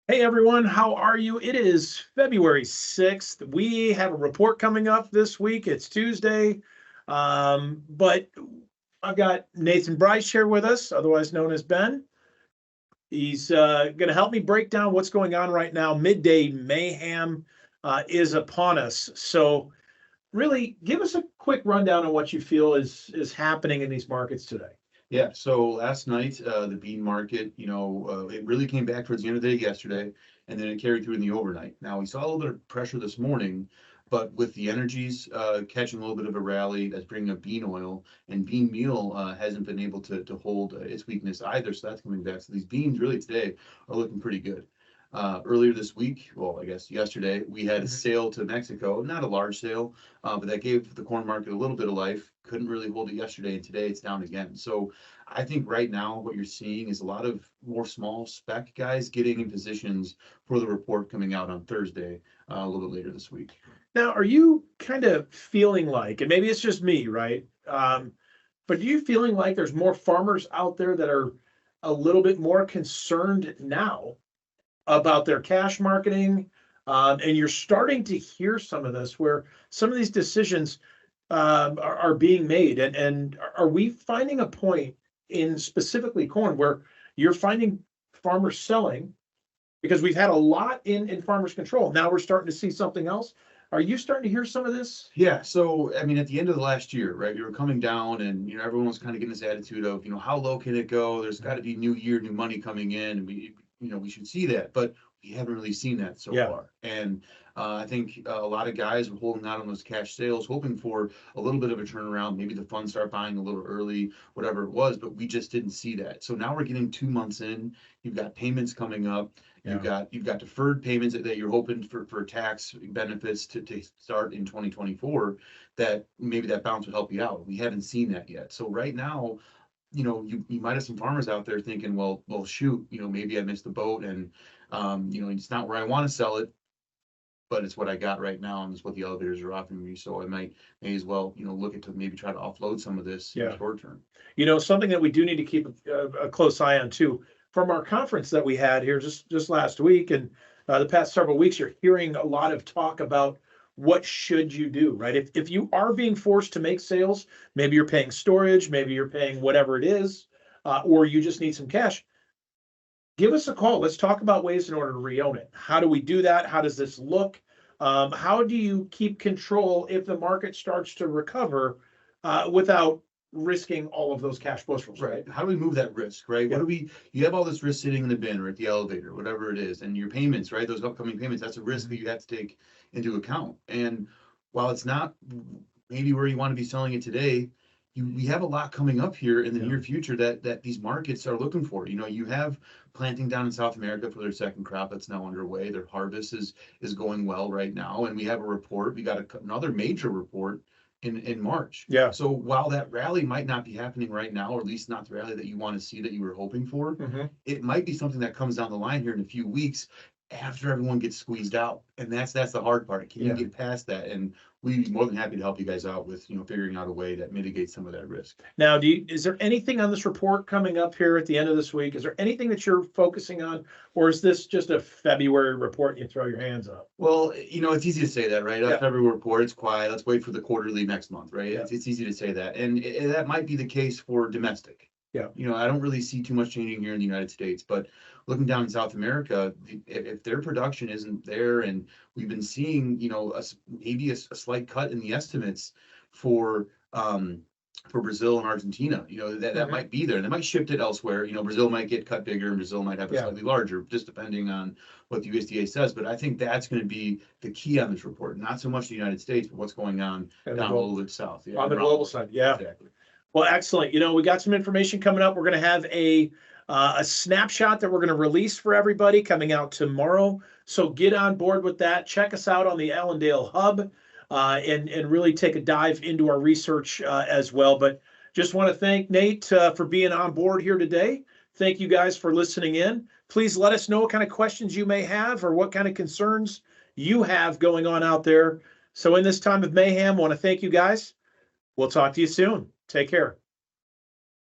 Hey everyone, how are you? It is February 6th. We have a report coming up this week. It's Tuesday. But I've got Nathan Bryce here with us, otherwise known as Ben. He's going to help me break down what's going on right now. Midday Mayhem is upon us. So, really, give us a quick rundown on what you feel is happening in these markets today. Yeah, so last night, the bean market, it really came back towards the end of the day yesterday, and then it carried through in the overnight. Now, we saw a little bit of pressure this morning, but with the energies catching a little bit of a rally, that's bringing up bean oil, and bean meal hasn't been able to hold its weakness either, so that's coming back. So these beans really today are looking pretty good. Earlier this week, well, I guess yesterday, we had a sale to Mexico, not a large sale, but that gave the corn market a little bit of life. Couldn't really hold it yesterday, and today it's down again. So I think right now what you're seeing is a lot of more small spec guys getting in positions for the report coming out on Thursday, a little bit later this week. Now, are you kind of feeling like, and maybe it's just me, right? But are you feeling like there's more farmers out there that are a little bit more concerned now about their cash marketing? And you're starting to hear some of this where some of these decisions are being made. And are we finding a point in specifically corn where you're finding farmers selling because we've had a lot in farmers control. Now we're starting to see something else. Are you starting to hear some of this? Yeah, so I mean, at the end of the last year, right, you were coming down, and everyone was kind of getting this attitude of, how low can it go? There's got to be new year, new money coming in, and we should see that, but we haven't really seen that so far. And I think a lot of guys were holding out on those cash sales, hoping for a little bit of a turnaround. Maybe the funds start buying a little early, whatever it was, but we just didn't see that. So now we're getting 2 months in. You've got payments coming up. You've got deferred payments that you're hoping for tax benefits to start in 2024, that maybe that bounce would help you out. We haven't seen that yet. So right now, you might have some farmers out there thinking, well, shoot, maybe I missed the boat, and it's not where I want to sell it, but it's what I got right now, and it's what the elevators are offering me. So I may as well, look at to maybe try to offload some of this in the short term. Something that we do need to keep a close eye on too. From our conference that we had here just last week and the past several weeks, you're hearing a lot of talk about what should you do, right? If you are being forced to make sales, maybe you're paying storage, maybe you're paying whatever it is, or you just need some cash. Give us a call. Let's talk about ways in order to re-own it. How do we do that? How does this look? How do you keep control if the market starts to recover without risking all of those cash flows? Right. How do we move that risk, right? Yeah. You have all this risk sitting in the bin or at the elevator, whatever it is, and your payments, right? Those upcoming payments, that's a risk that you have to take into account. And while it's not maybe where you want to be selling it today, we have a lot coming up here in the near future that these markets are looking for. You have planting down in South America for their second crop that's now underway. Their harvest is going well right now, and we have a report. We got another major report in March. Yeah. So while that rally might not be happening right now, or at least not the rally that you want to see that you were hoping for, it might be something that comes down the line here in a few weeks after everyone gets squeezed out. And that's the hard part. Can you get past that? And we'd be more than happy to help you guys out with, figuring out a way that mitigates some of that risk. Now, is there anything on this report coming up here at the end of this week? Is there anything that you're focusing on, or is this just a February report and you throw your hands up? Well, it's easy to say that, right? Yeah. February report, it's quiet. Let's wait for the quarterly next month, right? Yeah. It's easy to say that. And that might be the case for domestic. Yeah. I don't really see too much changing here in the United States, but looking down in South America, if their production isn't there, and we've been seeing, maybe a slight cut in the estimates for Brazil and Argentina, that might be there. They might shift it elsewhere. Brazil might get cut bigger, and Brazil might have a slightly larger, just depending on what the USDA says. But I think that's going to be the key on this report. Not so much the United States, but what's going on down a little bit south. On the global side, yeah. Exactly. Well, excellent. We got some information coming up. We're going to have a snapshot that we're going to release for everybody coming out tomorrow. So get on board with that. Check us out on the Allendale Hub and really take a dive into our research as well. But just want to thank Nate for being on board here today. Thank you guys for listening in. Please let us know what kind of questions you may have or what kind of concerns you have going on out there. So in this time of mayhem, I want to thank you guys. We'll talk to you soon. Take care.